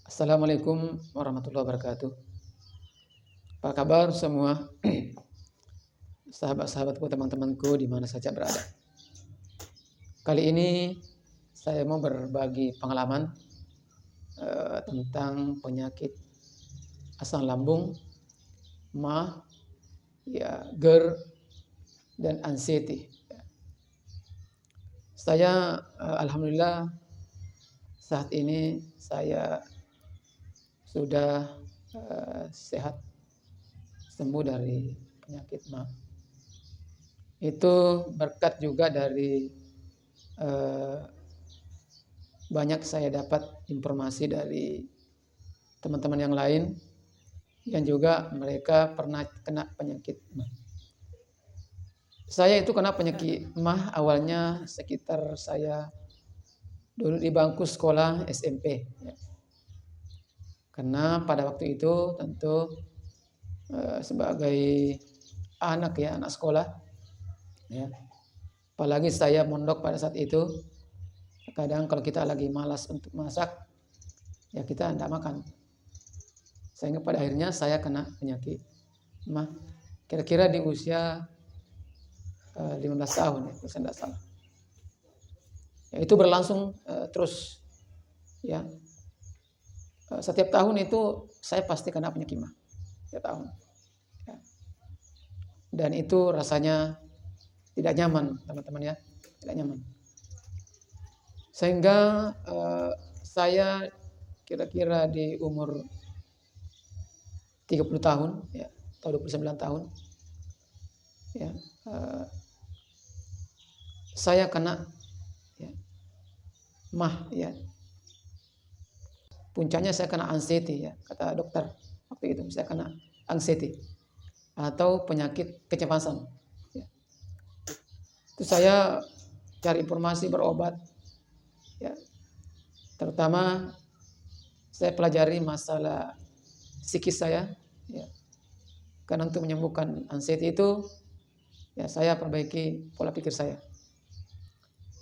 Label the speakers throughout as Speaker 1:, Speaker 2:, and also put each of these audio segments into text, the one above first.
Speaker 1: Assalamualaikum warahmatullahi wabarakatuh. Apa kabar semua sahabat-sahabatku, teman-temanku di mana saja berada. Kali ini saya mau berbagi pengalaman tentang penyakit asam lambung, MAH, GERD, dan anxiety. Saya alhamdulillah saat ini saya sudah sehat, sembuh dari penyakit MAH. Itu berkat juga dari banyak saya dapat informasi dari teman-teman yang lain yang juga mereka pernah kena penyakit MAH. Saya itu kena penyakit MAH awalnya sekitar saya dulu di bangku sekolah SMP. Karena pada waktu itu tentu sebagai anak sekolah, apalagi saya mondok pada saat itu, kadang kalau kita lagi malas untuk masak, kita tidak makan. Sehingga pada akhirnya saya kena penyakit MAH kira-kira di usia 15 tahun, kalau saya tidak salah. Itu berlangsung terus, setiap tahun itu saya pasti kena penyakit MAH setiap tahun. Dan itu rasanya tidak nyaman, teman-teman, tidak nyaman. Sehingga saya kira-kira di umur 30 tahun, atau 29 tahun, saya kena MAH, Puncaknya saya kena anxiety, kata dokter waktu itu saya kena anxiety atau penyakit kecemasan. Itu saya cari informasi, berobat, terutama saya pelajari masalah psikis saya, karena untuk menyembuhkan anxiety itu, saya perbaiki pola pikir saya.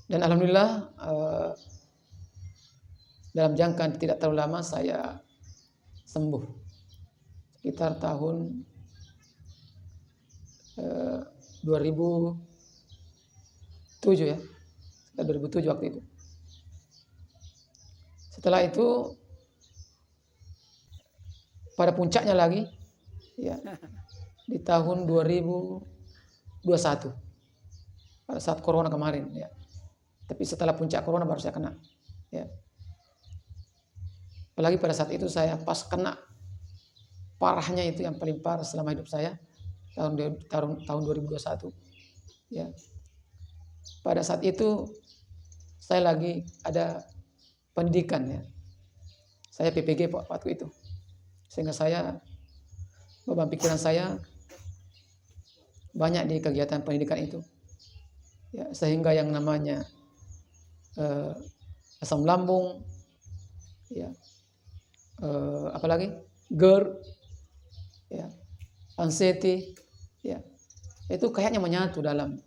Speaker 1: Dan alhamdulillah dalam jangka tidak terlalu lama saya sembuh. Sekitar tahun 2007, sekitar 2007 waktu itu. Setelah itu pada puncaknya lagi, di tahun 2021 pada saat corona kemarin, Tapi setelah puncak corona baru saya kena, Apalagi pada saat itu saya pas kena parahnya, itu yang paling parah selama hidup saya, tahun 2021. Pada saat itu saya lagi ada pendidikan, Saya PPG waktu itu. Sehingga saya beban pikiran saya banyak di kegiatan pendidikan itu. Sehingga yang namanya asam lambung, apalagi GERD, anxiety, itu kayaknya menyatu dalam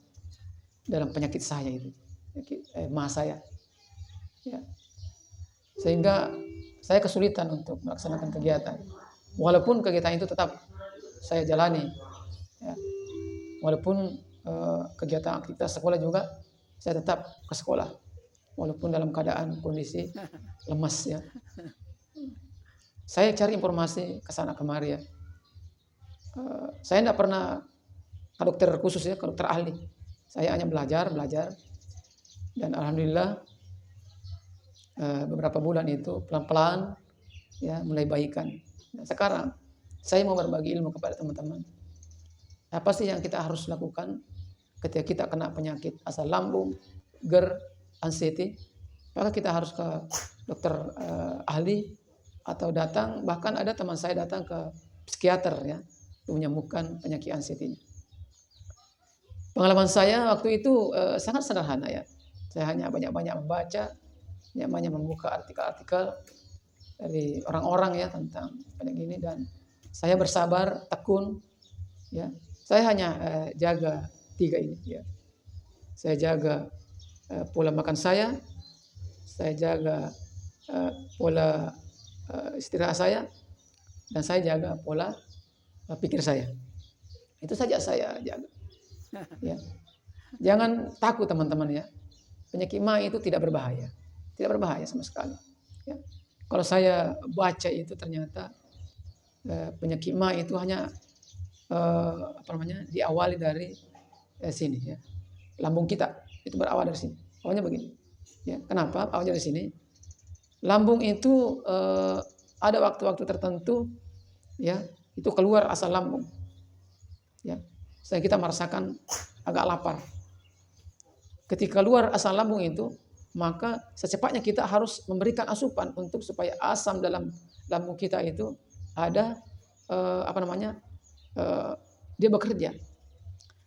Speaker 1: penyakit saya itu, MAH saya, sehingga saya kesulitan untuk melaksanakan kegiatan, walaupun kegiatan itu tetap saya jalani, walaupun kegiatan aktivitas sekolah juga saya tetap ke sekolah, walaupun dalam keadaan kondisi lemas, Saya cari informasi ke sana kemari, Saya tidak pernah ke dokter khusus, ke dokter ahli. Saya hanya belajar, dan alhamdulillah beberapa bulan itu pelan-pelan mulai baikan. Nah, sekarang saya mau berbagi ilmu kepada teman-teman. Apa sih yang kita harus lakukan ketika kita kena penyakit asam lambung, GERD, anxiety? Maka kita harus ke dokter ahli atau bahkan ada teman saya datang ke psikiater, untuk menyembuhkan penyakit anxiety. Pengalaman saya waktu itu sangat sederhana, Saya hanya banyak-banyak membaca, banyak membuka artikel-artikel dari orang-orang tentang penyakit ini, dan saya bersabar, tekun, Saya hanya jaga 3 ini, Saya jaga pola makan saya jaga pola istirahat saya, dan saya jaga pola pikir saya. Itu saja saya jaga. Ya. Jangan takut teman-teman ya. Penyakit MA itu tidak berbahaya. Tidak berbahaya sama sekali. Ya. Kalau saya baca itu ternyata penyakit MA itu hanya diawali dari sini ya. Lambung kita itu berawal dari sini. Awalnya begini. Ya, kenapa? Awalnya dari sini. Lambung itu ada waktu-waktu tertentu ya, itu keluar asal lambung. Ya. Saya kita merasakan agak lapar. Ketika keluar asam lambung itu, maka secepatnya kita harus memberikan asupan untuk supaya asam dalam lambung kita itu ada dia bekerja.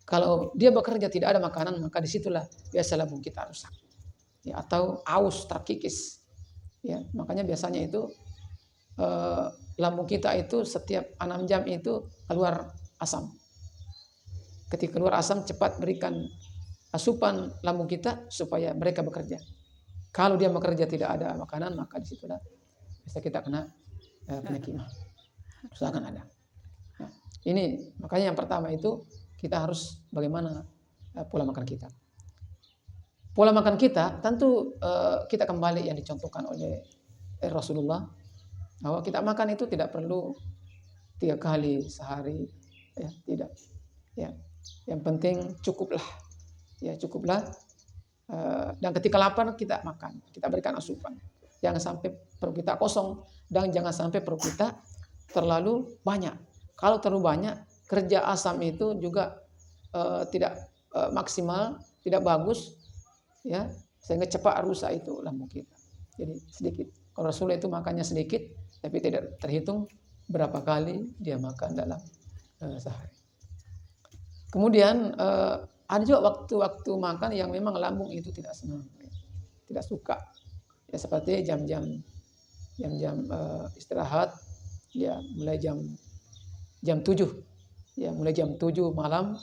Speaker 1: Kalau dia bekerja tidak ada makanan, maka disitulah biasa lambung kita rusak. Ya, atau aus terkikis. Ya, makanya biasanya itu lambung kita itu setiap 6 jam itu keluar asam. Ketika keluar asam cepat berikan asupan lambung kita supaya mereka bekerja. Kalau dia bekerja tidak ada makanan, maka disitulah bisa kita kena penyakit MA. Usahakan ada. Nah, ini makanya yang pertama itu kita harus bagaimana pola makan kita. Pola makan kita tentu kita kembali yang dicontohkan oleh Rasulullah, bahwa kita makan itu tidak perlu 3 kali sehari, ya tidak. Ya, yang penting cukuplah, ya cukuplah. Dan ketika lapar kita makan, kita berikan asupan. Jangan sampai perut kita kosong dan jangan sampai perut kita terlalu banyak. Kalau terlalu banyak, kerja asam itu juga tidak maksimal, tidak bagus, ya sehingga cepat rusak itu lambung kita. Jadi sedikit. Kalau Rasulullah itu makannya sedikit, tapi tidak terhitung berapa kali dia makan dalam sehari. Kemudian ada juga waktu-waktu makan yang memang lambung itu tidak senang, tidak suka. Ya seperti jam-jam istirahat, ya mulai jam 7, ya mulai jam 7 malam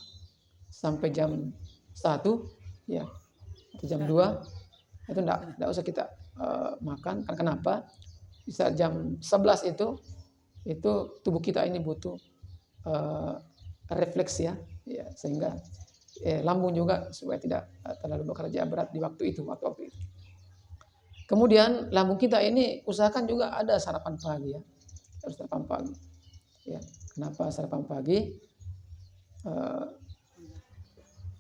Speaker 1: sampai jam 1, ya atau jam 2 itu enggak usah kita makan. Karena kenapa? Bisa jam 11 itu tubuh kita ini butuh refleks ya, sehingga lambung juga supaya tidak terlalu bekerja berat di waktu itu. Kemudian lambung kita ini usahakan juga ada sarapan pagi ya, harus sarapan pagi. Ya, kenapa sarapan pagi?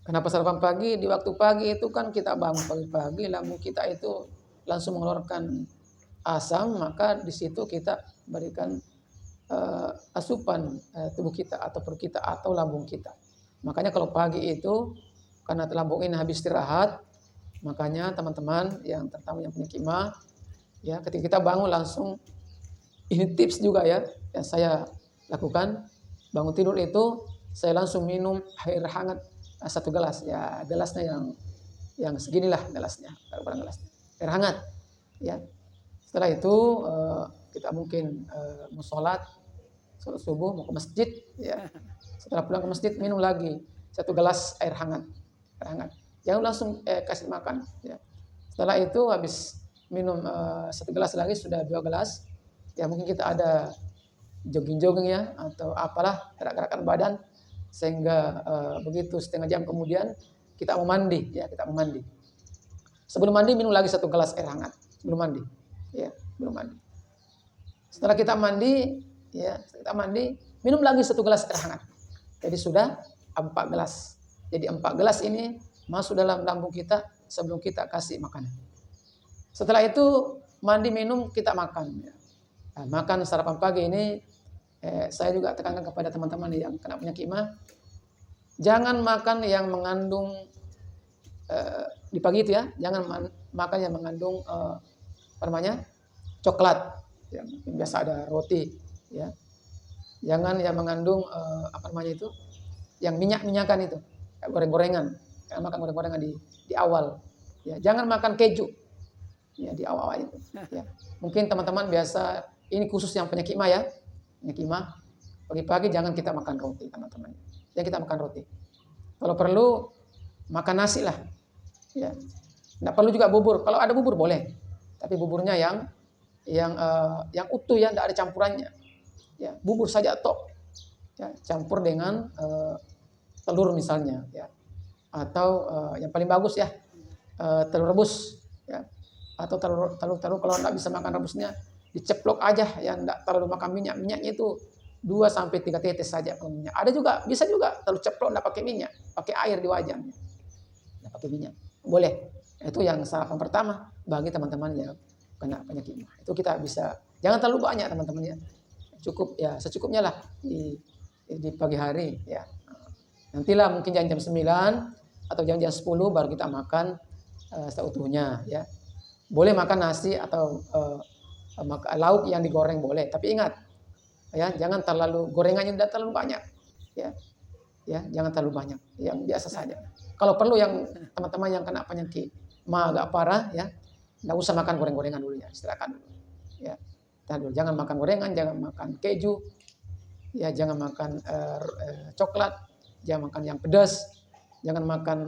Speaker 1: Kenapa sarapan pagi? Di waktu pagi itu kan kita bangun pagi-pagi, lambung kita itu langsung mengeluarkan asam, maka di situ kita berikan asupan tubuh kita atau perut kita atau lambung kita. Makanya kalau pagi itu karena lambung ini habis istirahat, makanya teman-teman yang terutama yang penyakit MA, ya ketika kita bangun langsung, ini tips juga ya yang saya lakukan, bangun tidur itu saya langsung minum air hangat 1 gelas, ya gelasnya yang seginilah gelasnya, air hangat, ya. Setelah itu kita mungkin mau sholat subuh, mau ke masjid, ya. Setelah pulang ke masjid minum lagi 1 gelas air hangat. Jangan langsung kasih makan. Ya. Setelah itu habis minum 1 gelas lagi sudah 2 gelas. Ya mungkin kita ada jogging ya atau apalah gerak-gerakan badan sehingga begitu setengah jam kemudian kita mau mandi. Ya kita mau mandi. Sebelum mandi minum lagi 1 gelas air hangat. Sebelum mandi. Ya belum mandi. Setelah kita mandi, minum lagi 1 gelas air hangat. Jadi sudah 4 gelas. Jadi 4 gelas ini masuk dalam lambung kita sebelum kita kasih makanan. Setelah itu mandi minum kita makan. Nah, makan sarapan pagi ini saya juga tekankan kepada teman-teman yang kena penyakit MA. Jangan makan yang mengandung di pagi itu ya. Jangan makan yang mengandung coklat. Yang biasa ada roti. Ya. Jangan yang mengandung yang minyak-minyakan itu, goreng-gorengan. Jangan makan goreng-gorengan di awal. Ya, jangan makan keju. Ya, di awal itu. Ya. Mungkin teman-teman biasa ini khusus yang penyakit MA ya. Penyakit MA. Pagi-pagi jangan kita makan roti, teman-teman. Jangan kita makan roti. Kalau perlu makan nasi lah. Ya. Nggak perlu juga bubur. Kalau ada bubur boleh. Tapi buburnya yang yang utuh ya, tidak ada campurannya. Ya, bubur saja tok. Ya, campur dengan telur misalnya ya. Atau yang paling bagus ya, telur rebus ya. Atau telur kalau tidak bisa makan rebusnya, diceplok aja ya, tidak terlalu makan minyak. Minyaknya itu 2 sampai 3 tetes saja kalau minyak. Ada juga, bisa juga telur ceplok tidak pakai minyak, pakai air di wajannya. Tidak pakai minyak. Boleh. Itu yang sarapan pertama bagi teman-teman yang kena penyakit mah. Itu kita bisa, jangan terlalu banyak teman-teman ya. Cukup ya, secukupnya lah di pagi hari ya. Nantilah mungkin jam 9 atau jam 10 baru kita makan seutuhnya ya. Boleh makan nasi atau lauk yang digoreng boleh, tapi ingat ya, jangan terlalu, gorengannya tidak terlalu banyak ya. Ya, jangan terlalu banyak, yang biasa saja. Kalau perlu yang teman-teman yang kena penyakit mah agak parah ya, tidak usah makan goreng-gorengan dulu ya, istirahatkan dulu. Ya, jangan makan gorengan, jangan makan keju, ya jangan makan coklat, jangan makan yang pedas, jangan makan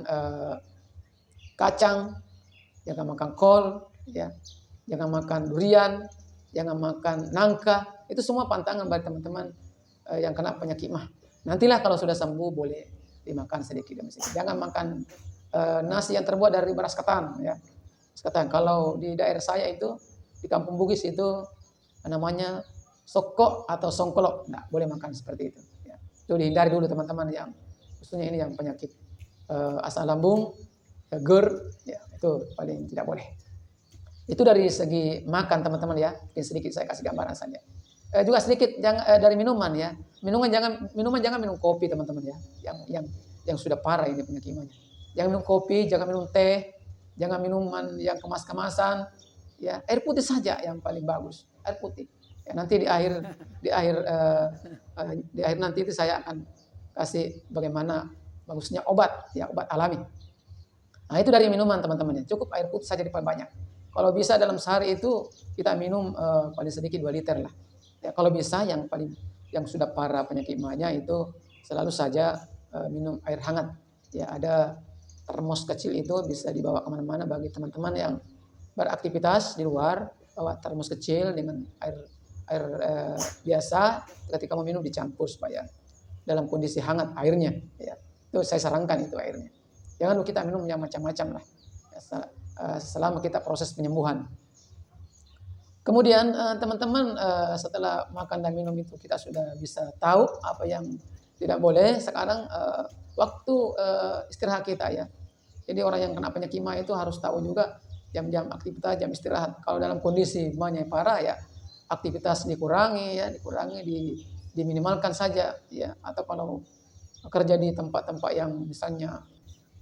Speaker 1: kacang, jangan makan kol, ya, jangan makan durian, jangan makan nangka. Itu semua pantangan bagi teman-teman yang kena penyakit mah. Nantilah kalau sudah sembuh boleh dimakan sedikit demi sedikit. Jangan makan nasi yang terbuat dari beras ketan ya. Ketan. Kalau di daerah saya itu di Kampung Bugis itu namanya sokok atau songkolok. Nah, boleh makan seperti itu ya. Itu dihindari dulu teman-teman yang khususnya ini yang penyakit asam lambung, GERD ya, itu paling tidak boleh. Itu dari segi makan teman-teman ya. Mungkin sedikit saya kasih gambaran saja. Juga sedikit dari minuman ya. Minuman jangan minum kopi teman-teman ya. Yang sudah parah ini penyakitnya. Jangan minum kopi, jangan minum teh, jangan minuman yang kemas-kemasan. Ya, air putih saja yang paling bagus. Air putih. Ya, nanti di akhir nanti itu saya akan kasih bagaimana bagusnya obat ya, obat alami. Nah, itu dari minuman teman-teman ya. Cukup air putih saja diperbanyak. Kalau bisa dalam sehari itu kita minum paling sedikit 2 liter lah. Ya, kalau bisa yang sudah parah penyakit mahnya itu selalu saja minum air hangat. Ya, ada termos kecil itu bisa dibawa kemana-mana bagi teman-teman yang beraktivitas di luar, bawa termos kecil dengan air biasa. Ketika mau minum dicampur supaya dalam kondisi hangat airnya. Ya, itu saya sarankan itu airnya. Jangan kita minum yang macam-macam lah. Ya, selama kita proses penyembuhan. Kemudian teman-teman setelah makan dan minum itu kita sudah bisa tahu apa yang tidak boleh. Sekarang waktu istirahat kita ya. Jadi orang yang kena penyakit mah itu harus tahu juga jam-jam aktivitas, jam istirahat. Kalau dalam kondisi mahnya parah ya aktivitas dikurangi, diminimalkan saja ya. Atau kalau kerja di tempat-tempat yang misalnya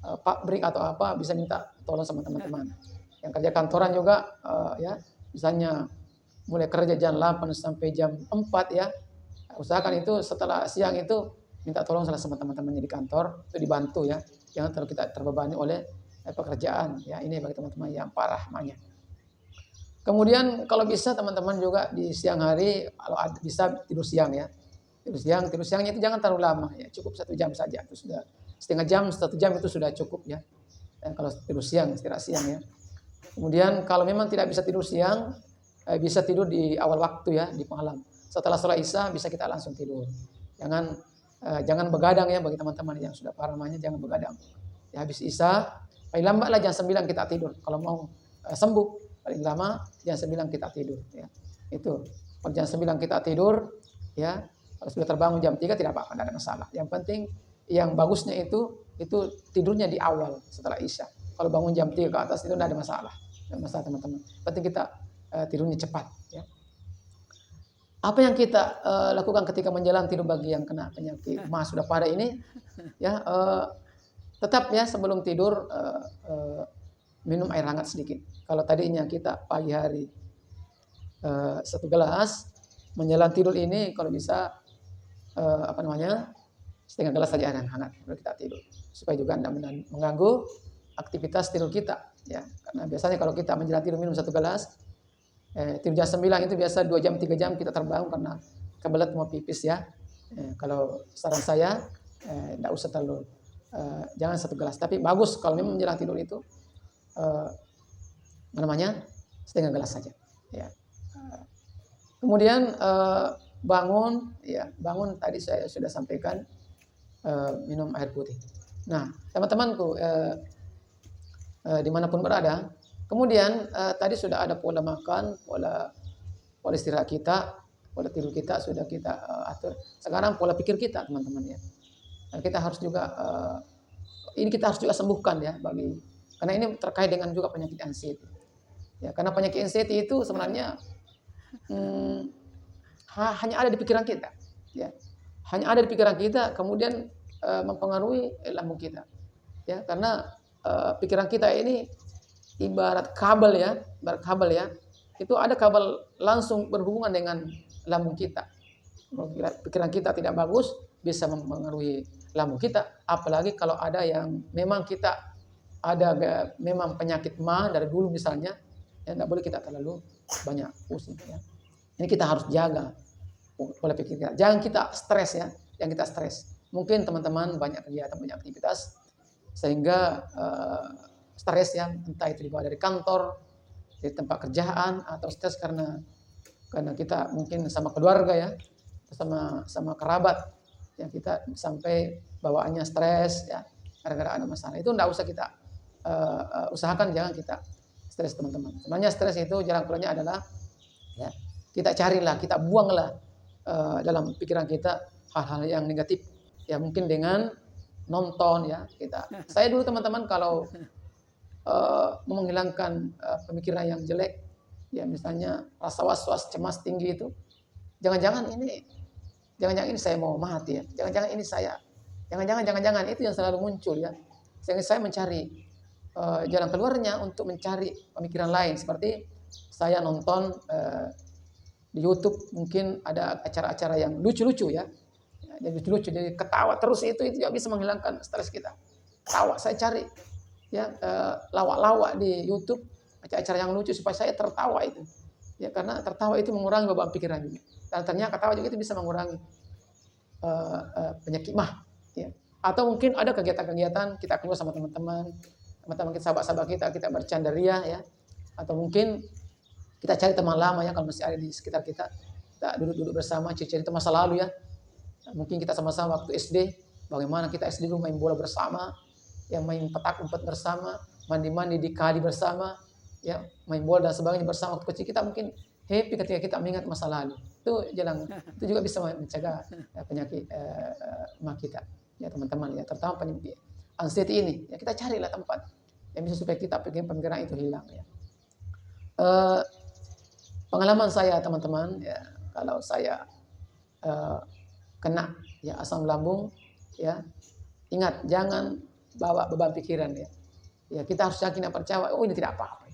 Speaker 1: pabrik atau apa bisa minta tolong sama teman-teman. Yang kerja kantoran juga ya. Misalnya mulai kerja jam 8 sampai jam 4 ya. Usahakan itu setelah siang itu minta tolong sama teman-temannya di kantor, itu dibantu ya. Jangan terlalu kita terbebani oleh pekerjaan ya. Ini bagi teman-teman yang parah mahnya. Kemudian kalau bisa teman-teman juga di siang hari kalau bisa tidur siang ya. Tidur siangnya itu jangan terlalu lama ya. Cukup 1 jam saja. Itu sudah setengah jam, 1 jam itu sudah cukup ya. Kalau tidur siang, istirahat siang ya. Kemudian kalau memang tidak bisa tidur siang, bisa tidur di awal waktu ya, di malam. Setelah sholat Isya bisa kita langsung tidur. Jangan begadang ya bagi teman-teman yang sudah parah mahnya, jangan begadang. Ya, habis Isya, paling lambatlah jam 9 kita tidur. Kalau mau sembuh, paling lama jam 9 kita tidur ya. Itu. Kalau jam 9 kita tidur ya, kalau sudah terbangun jam 3 tidak apa-apa, tidak ada masalah. Yang penting yang bagusnya itu tidurnya di awal setelah Isya. Kalau bangun jam 3 ke atas itu tidak ada masalah. Tidak ada masalah teman-teman. Penting kita tidurnya cepat. Ya. Apa yang kita lakukan ketika menjelang tidur bagi yang kena penyakit mah sudah parah ini, ya tetap ya sebelum tidur minum air hangat sedikit. Kalau tadinya kita pagi hari 1 gelas, menjelang tidur ini kalau bisa setengah gelas saja air hangat baru kita tidur, supaya juga tidak mengganggu aktivitas tidur kita ya. Karena biasanya kalau kita menjelang tidur minum 1 gelas, tidur jam 9 itu biasa 2 jam 3 jam kita terbangun karena kebelet mau pipis ya. Kalau saran saya tidak usah terlalu jangan 1 gelas, tapi bagus kalau memang menjelang tidur itu setengah gelas saja ya. Kemudian bangun, ya bangun tadi saya sudah sampaikan, minum air putih. Nah, teman-temanku dimanapun berada, kemudian tadi sudah ada pola makan, pola pola istirahat kita, pola tidur kita sudah kita atur. Sekarang pola pikir kita, teman-teman ya. Dan kita harus juga ini kita harus juga sembuhkan ya karena ini terkait dengan juga penyakit anxiety. Ya, karena penyakit anxiety itu sebenarnya hanya ada di pikiran kita, ya. Hanya ada di pikiran kita, kemudian mempengaruhi lambung kita, ya. Karena pikiran kita ini ibarat kabel ya, itu ada kabel langsung berhubungan dengan lambung kita. Pikiran kita tidak bagus, bisa mempengaruhi lambung kita. Apalagi kalau ada yang memang kita ada memang penyakit MA dari dulu misalnya, ya tidak boleh kita terlalu banyak pusing ya. Ini kita harus jaga pola pikir kita. Jangan kita stres ya, jangan kita stres. Mungkin teman-teman banyak kegiatan, banyak aktivitas sehingga stres ya, entah itu dibawa dari kantor, dari tempat kerjaan, atau stres karena kita mungkin sama keluarga ya, sama kerabat yang kita sampai bawaannya stres ya, gara-gara ada masalah. Itu enggak usah kita usahakan, jangan kita stres teman-teman. Sebenarnya stres itu jalan keluarnya adalah ya, kita carilah, kita buanglah dalam pikiran kita hal-hal yang negatif ya, mungkin dengan nonton ya. Saya dulu teman-teman kalau menghilangkan pemikiran yang jelek ya, misalnya rasa was-was, cemas tinggi itu, jangan-jangan ini saya mau mati ya, jangan-jangan ini saya, jangan-jangan itu yang selalu muncul ya, sehingga saya mencari jalan keluarnya untuk mencari pemikiran lain. Seperti saya nonton di YouTube, mungkin ada acara-acara yang lucu-lucu ya, yang lucu-lucu, jadi ketawa terus, itu juga bisa menghilangkan stres kita. Tawa, saya cari ya lawak-lawak di YouTube, acara-acara yang lucu supaya saya tertawa itu ya, karena tertawa itu mengurangi beban pikiran juga, dan ternyata ketawa juga itu bisa mengurangi penyakit MA ya. Atau mungkin ada kegiatan-kegiatan kita keluar sama teman-teman kita, sahabat-sahabat kita bercanda ria ya, atau mungkin kita cari teman lama ya, kalau masih ada di sekitar kita duduk-duduk bersama, cerita masa lalu ya. Mungkin kita sama-sama waktu SD, bagaimana kita SD dulu main bola bersama, yang main petak umpet bersama, mandi-mandi di kali bersama, ya main bola dan sebagainya bersama. Waktu kecil kita mungkin happy ketika kita mengingat masa lalu. Itu juga bisa mencegah penyakit MA kita ya teman-teman ya, terutama penyakit anxiety ini ya. Kita carilah tempat yang bisa supaya kita pemikiran itu hilang ya. Pengalaman saya teman-teman ya, kalau saya kena ya asam lambung ya, ingat jangan bawa beban pikiran ya. Ya kita harus yakin dan percaya, oh ini tidak apa-apa.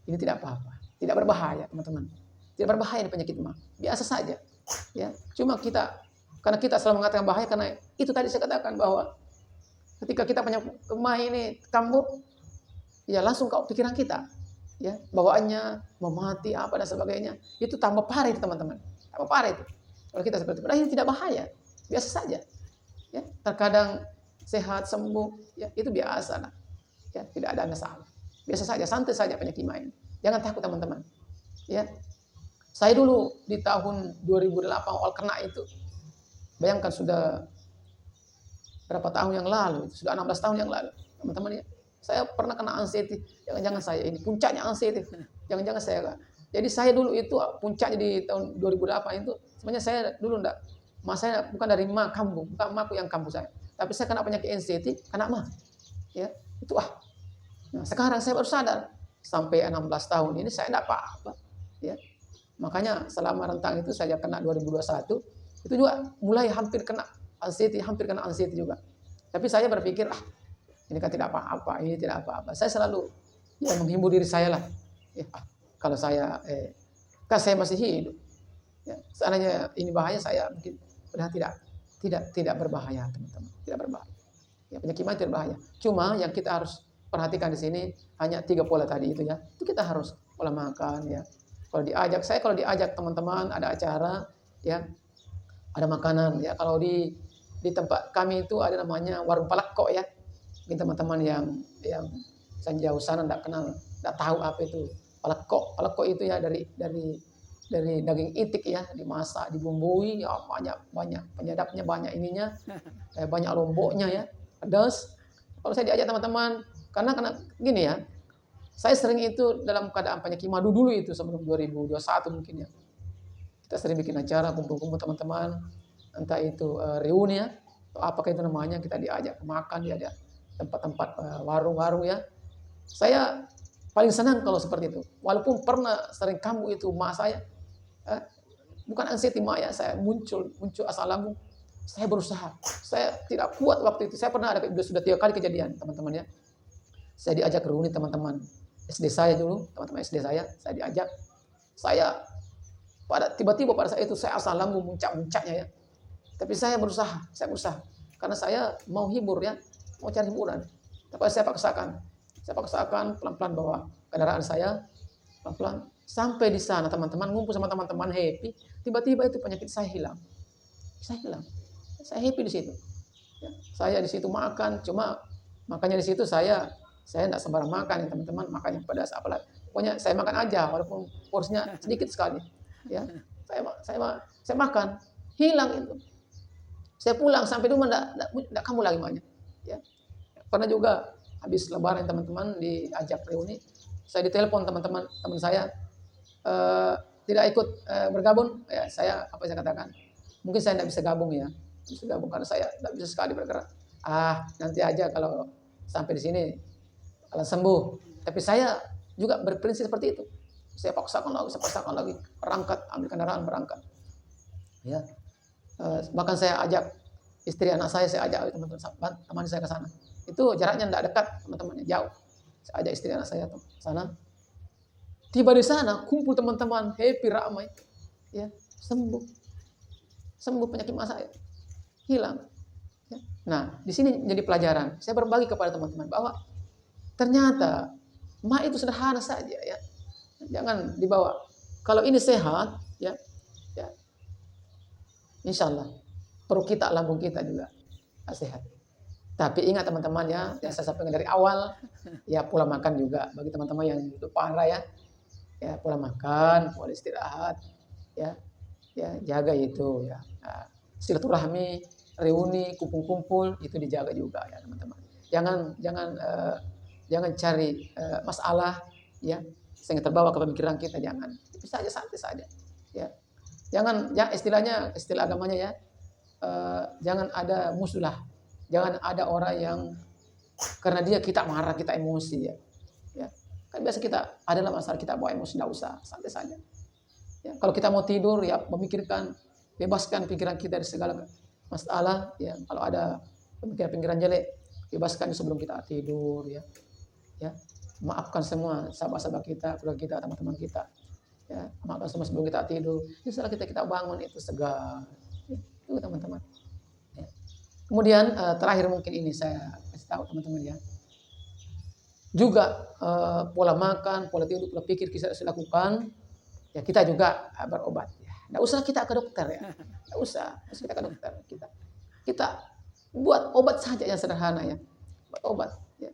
Speaker 1: Ini tidak apa-apa. Tidak berbahaya teman-teman. Tidak berbahaya ini penyakit MA. Biasa saja. Ya, cuma karena kita selalu mengatakan bahaya, karena itu tadi saya katakan bahwa ketika kita punya MA ini kambuh, ya langsung ke pikiran kita. Ya, bawaannya mau mati apa dan sebagainya, itu tambah parah itu teman-teman, tambah parah itu. Kalau kita seperti itu, ini tidak bahaya, biasa saja. Ya, terkadang sehat sembuh, ya itu biasa lah. Ya, tidak ada masalah, biasa saja, santai saja penyakit MA ini. Jangan takut teman-teman. Ya, saya dulu di tahun 2008 awal kena itu, bayangkan sudah berapa tahun yang lalu, sudah 16 tahun yang lalu, teman-teman ya. Saya pernah kena anxiety, jangan-jangan saya ini puncaknya anxiety, jangan-jangan saya. Jadi saya dulu itu puncaknya di tahun 2008 itu, sebenarnya saya dulu enggak, saya bukan dari MA kambuh, bukan MA yang kambuh saya, tapi saya kena penyakit anxiety, kena MA. Ya, itu Nah, sekarang saya baru sadar, sampai 16 tahun ini saya enggak apa-apa. Ya. Makanya selama rentang itu saya kena 2021, itu juga mulai hampir kena anxiety juga. Tapi saya berpikir, ini kan tidak apa-apa, ini tidak apa-apa. Saya selalu ya menghibur diri saya lah. Ya, kalau saya kan saya masih hidup. Ya, seandainya ini bahaya, saya mungkin sudah tidak berbahaya, teman-teman. Tidak berbahaya. Ya, penyakit MA tidak berbahaya. Cuma yang kita harus perhatikan di sini hanya 3 pola tadi itu ya. Itu kita harus pola makan ya. Kalau diajak teman-teman ada acara ya, ada makanan ya. Kalau di tempat kami itu ada namanya warung palekko ya. Mungkin teman-teman yang jauh sana enggak kenal, enggak tahu apa itu palekko. Palekko itu ya dari dari daging itik ya, dimasak, dibumbui, ya banyak penyedapnya, banyak ininya, banyak lomboknya ya, pedas. Kalau saya diajak teman-teman, karena gini ya, saya sering itu dalam keadaan penyakit madu dulu itu sebelum 2021 mungkin ya. Kita sering bikin acara kumpul-kumpul teman-teman, entah itu reuni ya, atau apakah itu namanya, kita diajak makan, diajak tempat-tempat warung-warung ya. Saya paling senang kalau seperti itu. Walaupun pernah sering kambuh itu mak saya, bukan anxiety mak ya, saya muncul asal lambung. Saya berusaha, saya tidak kuat waktu itu. Saya pernah sudah 3 kali kejadian teman-teman ya. Saya diajak reuni teman-teman SD saya dulu, teman-teman SD saya diajak. Saya tiba-tiba pada saat itu saya asal lambung muncak-muncaknya ya. Tapi saya berusaha. Karena saya mau hibur ya, mau cari hiburan. Tapi saya paksakan pelan-pelan bawa kendaraan saya, pelan-pelan sampai di sana teman-teman ngumpul sama teman-teman happy. Tiba-tiba itu penyakit saya hilang. Saya happy di situ. Ya, saya di situ makan, cuma makanya di situ saya tidak sembarang makan ya teman-teman, makan yang pedas apalagi. Pokoknya saya makan aja walaupun porsinya sedikit sekali. Ya, saya makan, hilang itu. Saya pulang sampai rumah enggak kamu lagi banyak. Ya. Pernah juga habis lebaran teman-teman diajak reuni, saya ditelepon teman saya tidak ikut bergabung. Ya, saya katakan? Mungkin saya tidak bisa gabung ya. Karena saya tidak bisa sekali bergerak. Nanti aja kalau sampai di sini kalau sembuh. Tapi saya juga berprinsip seperti itu. Saya paksakan lagi, berangkat, ambil kendaraan berangkat. Ya. Bahkan saya ajak istri anak saya ajak teman saya ke sana. Itu jaraknya tidak dekat, teman-temannya jauh. Saya ajak istri anak saya ke sana. Tiba di sana, kumpul teman-teman, happy, ramai. Ya, sembuh penyakit mak saya. Hilang. Ya. Nah, di sini jadi pelajaran. Saya berbagi kepada teman-teman bahwa ternyata mak itu sederhana saja ya. Jangan dibawa. Kalau ini sehat, ya, insya Allah perut kita, lambung kita juga sehat. Tapi ingat teman-teman ya, yang saya sampaikan dari awal, ya pola makan juga bagi teman-teman yang hidup parah ya, pola makan, pola istirahat, ya jaga itu ya. Nah, silaturahmi, reuni, kumpul-kumpul itu dijaga juga ya teman-teman. Jangan cari masalah ya sehingga terbawa ke pemikiran kita, jangan. Itu saja, santai saja. Ya. Jangan ya istilah agamanya ya. Jangan ada musuh lah. Jangan ada orang yang karena dia kita marah, kita emosi ya. Ya. Kan biasa kita adalah masalah kita bawa emosi, enggak usah, santai saja. Ya, kalau kita mau tidur ya memikirkan, bebaskan pikiran kita dari segala masalah ya. Kalau ada pemikiran jelek, bebaskan sebelum kita tidur ya. Ya. Maafkan semua sahabat-sahabat kita, keluarga kita, teman-teman kita. Ya, maafkan semua sebelum kita tidur. Setelah kita bangun itu segar. Ya, itu teman-teman. Ya. Kemudian terakhir mungkin ini saya kasih tahu teman-teman ya. Juga pola makan, pola tidur, pola pikir kita harus lakukan. Ya kita juga berobat. Ya. Nggak usah kita ke dokter ya. Nggak usah kita ke dokter. Kita buat obat saja yang sederhana ya. Buat obat. Ya.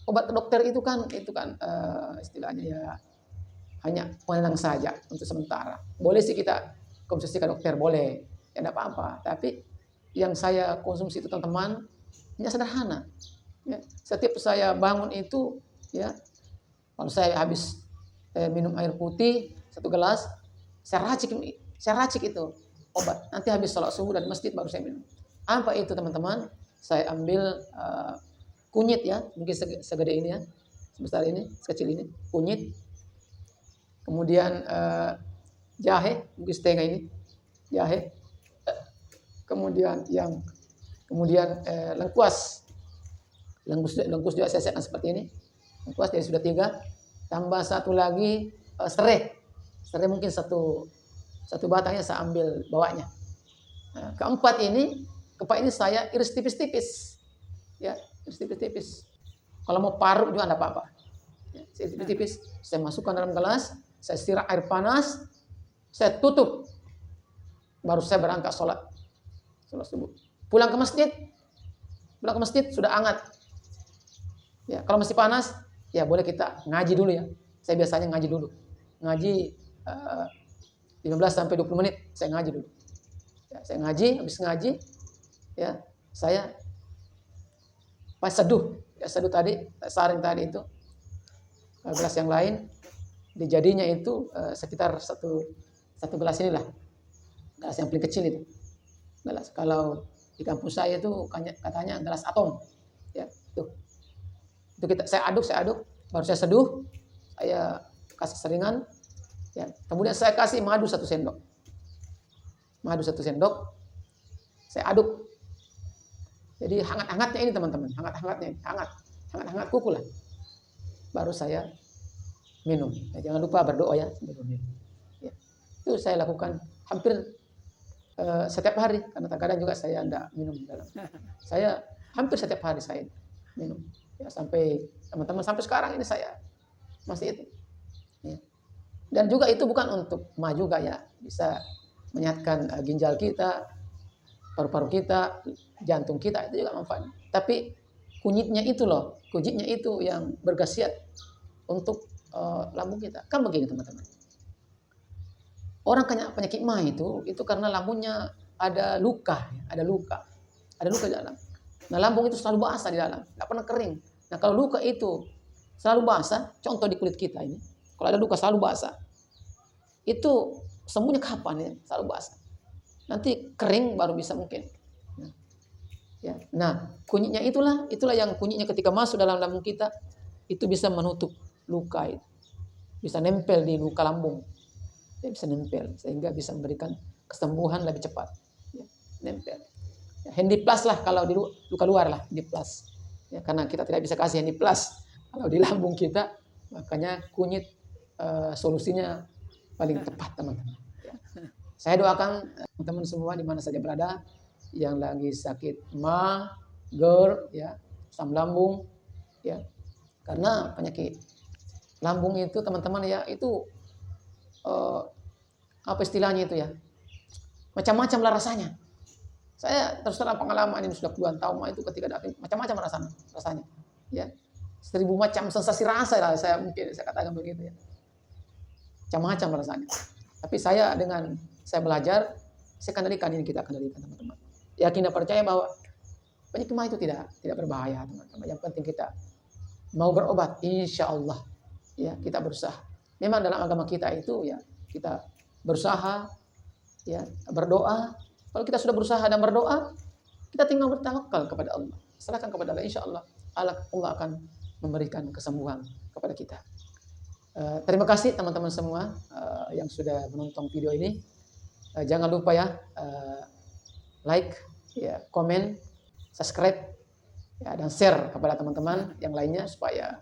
Speaker 1: Obat ke dokter itu kan istilahnya ya hanya penenang saja untuk sementara. Boleh sih kita konsumsi ke dokter, boleh. Ya enggak apa-apa. Tapi yang saya konsumsi itu teman-teman, ini sederhana. Ya. Setiap saya bangun itu, ya, kalau saya habis minum air putih 1 gelas, saya racik itu obat. Nanti habis sholat subuh dan masjid baru saya minum. Apa itu teman-teman? Saya ambil kunyit ya, mungkin segede ini ya, sebesar ini, sekecil ini, kunyit. Kemudian jahe, mungkin setengah ini, jahe. Kemudian lengkuas juga saya siapkan seperti ini. Lengkuas jadi sudah 3. Tambah 1 lagi serai mungkin satu batangnya saya ambil bawahnya. Nah, keempat ini saya iris tipis-tipis, ya iris tipis-tipis. Kalau mau parut juga tidak apa-apa. Ya, tipis-tipis saya masukkan dalam gelas, saya siram air panas, saya tutup, baru saya berangkat sholat subuh. Pulang ke masjid sudah hangat. Ya, kalau masih panas, ya boleh kita ngaji dulu ya. Saya biasanya ngaji dulu. Ngaji 15 sampai 20 menit saya ngaji dulu. Ya, saya ngaji, habis ngaji ya saya pas seduh, ya seduh tadi, saring tadi itu gelas yang lain dijadinya itu sekitar satu gelas inilah, gelas yang paling kecil itu. Gelas kalau di kampus saya itu katanya gelas atom. Ya, tuh. Itu saya aduk, baru saya seduh, saya kasih seringan, ya. Kemudian saya kasih madu 1 sendok. Madu 1 sendok, saya aduk. Jadi hangat-hangatnya ini teman-teman, hangat-hangat kuku lah. Baru saya minum. Ya, jangan lupa berdoa ya sebelum minum. Ya. Itu saya lakukan hampir setiap hari, karena terkadang juga saya tidak minum dalam. Saya hampir setiap hari saya minum. Ya, sampai teman-teman sampai sekarang ini saya masih itu. Ya. Dan juga itu bukan untuk maju juga ya, bisa menyehatkan ginjal kita, paru-paru kita, jantung kita, itu juga manfaat. Tapi kunyitnya itu loh, kunyitnya itu yang berkhasiat untuk lambung kita. Kan begini teman-teman. Orang kena penyakit mah itu karena lambungnya ada luka, ya, ada luka di dalam. Nah, lambung itu selalu basah di dalam, nggak pernah kering. Nah, kalau luka itu selalu basah, contoh di kulit kita ini, kalau ada luka selalu basah, itu sembuhnya kapan ya? Selalu basah. Nanti kering baru bisa mungkin. Ya. Nah, kunyitnya itulah yang kunyitnya ketika masuk dalam lambung kita itu bisa menutup luka itu, bisa nempel di luka lambung. Ya, bisa nempel sehingga bisa memberikan kesembuhan lebih cepat. Ya, nempel. Ya, Handiplas lah kalau di luka luar lah, Handiplas. Ya, karena kita tidak bisa kasih Handiplas kalau di lambung kita, makanya kunyit solusinya paling tepat teman-teman. Ya. Saya doakan teman-teman semua di mana saja berada yang lagi sakit ma, GERD, ya, asam lambung, ya, karena penyakit lambung itu teman-teman ya itu apa istilahnya itu ya, macam-macam lah rasanya. Saya terus terang pengalaman ini sudah puluhan tahun itu ketika datang macam-macam rasanya, ya 1000 macam sensasi rasa lah saya katakan begitu ya, macam-macam rasanya. Tapi saya belajar, saya kendalikan ini, kita kendalikan teman-teman. Yakin dan percaya bahwa penyakit mah itu tidak berbahaya teman-teman. Yang penting kita mau berobat, insya Allah, ya kita berusaha. Memang dalam agama kita itu ya kita berusaha, ya berdoa. Kalau kita sudah berusaha dan berdoa, kita tinggal bertawakal kepada Allah. Serahkan kepada Allah, insya Allah Allah akan memberikan kesembuhan kepada kita. Terima kasih teman-teman semua yang sudah menonton video ini. Jangan lupa ya like, ya komen, subscribe, ya, dan share kepada teman-teman yang lainnya supaya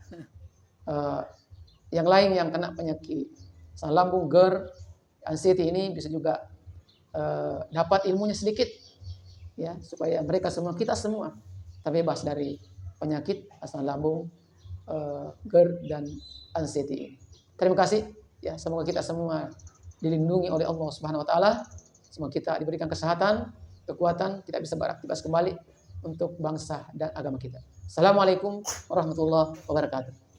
Speaker 1: yang lain yang kena penyakit asam lambung, GERD, anxiety ini bisa juga dapat ilmunya sedikit, ya, supaya mereka semua, kita semua terbebas dari penyakit asam lambung, GERD dan anxiety ini. Terima kasih, ya, semoga kita semua dilindungi oleh Allah Subhanahu wa taala. Semoga kita diberikan kesehatan, kekuatan, kita bisa beraktivitas kembali untuk bangsa dan agama kita. Assalamualaikum warahmatullahi wabarakatuh.